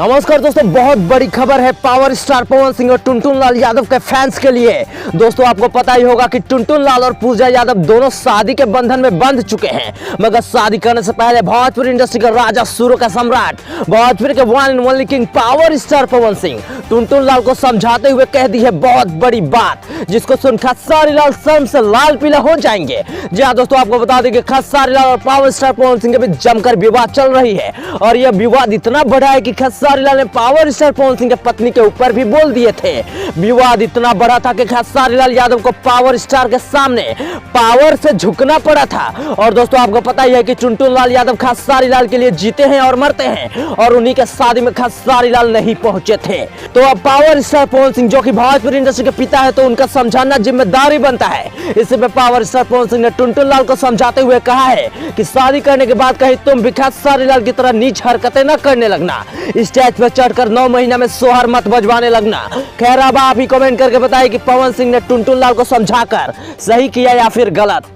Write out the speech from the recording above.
नमस्कार दोस्तों, बहुत बड़ी खबर है पावर स्टार पवन सिंह और टुनटुन लाल यादव के फैंस के लिए। दोस्तों आपको पता ही होगा कि टुनटुन लाल और पूजा यादव दोनों शादी के बंधन में बंध चुके हैं, मगर शादी करने से पहले भोजपुरी इंडस्ट्री का राजा सुरों का सम्राट, भोजपुरी के one and only king power star Pawan Singh Tuntun Lal को समझाते हुए कह दी है बहुत बड़ी बात, जिसको सुन खेसारी लाल शर्म से लाल पीला हो जाएंगे। जी हाँ दोस्तों, आपको बता दें कि खेसारी लाल और पावर स्टार पवन सिंह के बीच जमकर विवाद चल रही है और यह विवाद इतना बड़ा है कि खेसारी लाल ने पावर स्टार पवन सिंह के पत्नी के ऊपर भी बोल दिए थे। विवाद इतना बड़ा था कि खेसारी लाल यादव को पावर स्टार के सामने पावर से झुकना पड़ा था। और दोस्तों आपको पता ही है कि टुनटुन लाल यादव खेसारी लाल के लिए जीते हैं और मरते हैं, और उन्हीं के शादी में खेसारी लाल नहीं पहुंचे थे। तो अब पावर स्टार पवन सिंह जो कि भोजपुरी इंडस्ट्री के पिता है, तो उनका समझाना जिम्मेदारी बनता है। इसी पे पावर स्टार पवन सिंह ने टुनटुन लाल को समझाते हुए कहा है कि शादी करने के बाद कहीं तुम भी खेसारी लाल की तरह नीच हरकतें न करने लगना, स्टेज पर चढ़कर 9 महीना में सोहर मत बजवाने लगना। खैर अब आप ही कमेंट करके बताइए कि पवन सिंह ने टुनटुन लाल को समझाकर सही किया या फिर गलत।